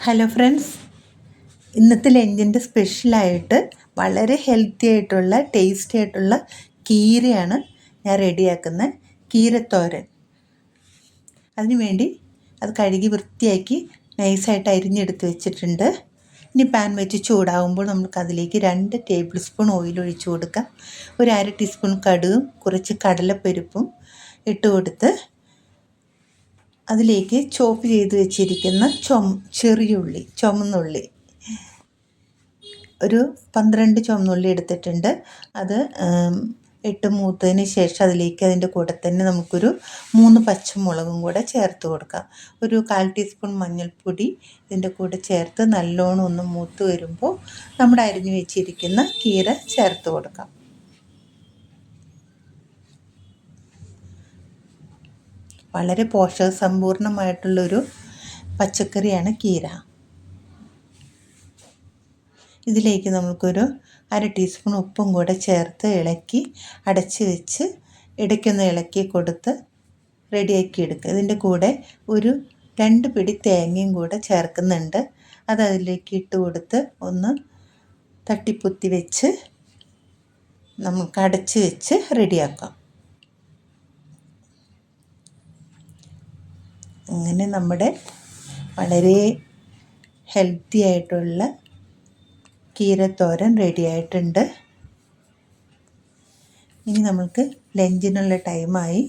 Hello friends, ഇന്നത്തെ ലഞ്ചിൻ്റെ സ്പെഷ്യലായിട്ട് വളരെ ഹെൽത്തി ആയിട്ടുള്ള ടേസ്റ്റി ആയിട്ടുള്ള കീരയാണ് ഞാൻ റെഡിയാക്കുന്നത്. കീരത്തോരൻ. അതിനുവേണ്ടി അത് കഴുകി വൃത്തിയാക്കി നൈസായിട്ട് അരിഞ്ഞെടുത്ത് വെച്ചിട്ടുണ്ട്. ഇനി പാൻ വെച്ച് ചൂടാകുമ്പോൾ നമുക്ക് അതിലേക്ക് 2 ടേബിൾ സ്പൂൺ ഓയിൽ ഒഴിച്ചു കൊടുക്കാം. ഒരു 1/2 ടീസ്പൂൺ കടുകും കുറച്ച് കടലപ്പരിപ്പും ഇട്ട് കൊടുത്ത് അതിലേക്ക് ചോപ്പ് ചെയ്ത് വെച്ചിരിക്കുന്ന ചെറിയുള്ളി, ചുമന്നുള്ളി, ഒരു 12 ചുമന്നുള്ളി എടുത്തിട്ടുണ്ട്. അത് ഇട്ട് മൂത്തതിന് ശേഷം അതിലേക്ക് അതിൻ്റെ കൂടെ തന്നെ നമുക്കൊരു 3 പച്ചമുളകും കൂടെ ചേർത്ത് കൊടുക്കാം. ഒരു 1/4 ടീസ്പൂൺ മഞ്ഞൾപ്പൊടി ഇതിൻ്റെ കൂടെ ചേർത്ത് നല്ലോണം ഒന്ന് മൂത്ത് വരുമ്പോൾ നമ്മുടെ അരിഞ്ഞു വെച്ചിരിക്കുന്ന കീര ചേർത്ത് കൊടുക്കാം. വളരെ പോഷകസമ്പൂർണമായിട്ടുള്ളൊരു പച്ചക്കറിയാണ് കീര. ഇതിലേക്ക് നമുക്കൊരു 1/2 ടീസ്പൂൺ ഉപ്പും കൂടെ ചേർത്ത് ഇളക്കി അടച്ച് വെച്ച് ഇടയ്ക്കൊന്ന് ഇളക്കി കൊടുത്ത് റെഡിയാക്കി എടുക്കുക. ഇതിൻ്റെ കൂടെ ഒരു 2 പിടി തേങ്ങയും കൂടെ ചേർക്കുന്നുണ്ട്. അത് അതിലേക്ക് ഇട്ട് കൊടുത്ത് ഒന്ന് തട്ടിപ്പൊത്തി വെച്ച് നമുക്ക് അടച്ച് വെച്ച് റെഡിയാക്കാം. അങ്ങനെ നമ്മുടെ വളരെ ഹെൽത്തി ആയിട്ടുള്ള കീരത്തോരൻ റെഡി ആയിട്ടുണ്ട്. ഇനി നമുക്ക് ലഞ്ചിനുള്ള ടൈമായി.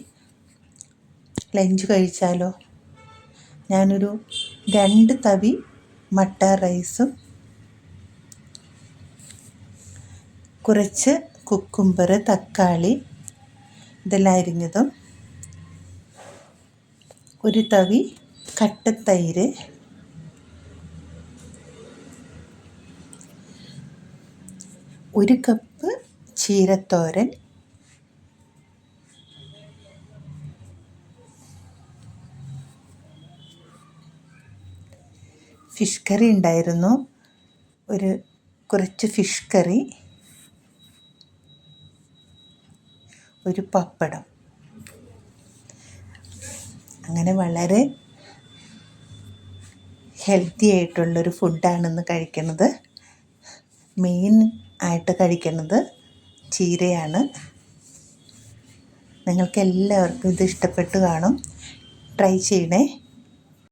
ലഞ്ച് കഴിച്ചാലോ? ഞാനൊരു 2 തവി മട്ട റൈസും കുറച്ച് കുക്കുംബർ, തക്കാളി ഇതെല്ലാം അരിഞ്ഞതും, ഒരു തവി കട്ടത്തൈര്, ഒരു കപ്പ് ചീരത്തോരൻ, ഫിഷ് കറി ഉണ്ടായിരുന്നു, കുറച്ച് ഫിഷ് കറി, ഒരു പപ്പടം. അങ്ങനെ വളരെ ഹെൽത്തി ആയിട്ടുള്ളൊരു ഫുഡാണിന്ന് കഴിക്കുന്നത്. മെയിൻ ആയിട്ട് കഴിക്കുന്നത് ചീരയാണ്. നിങ്ങൾക്ക് എല്ലാവർക്കും ഇത് ഇഷ്ടപ്പെട്ട് കാണും. ട്രൈ ചെയ്യണേ.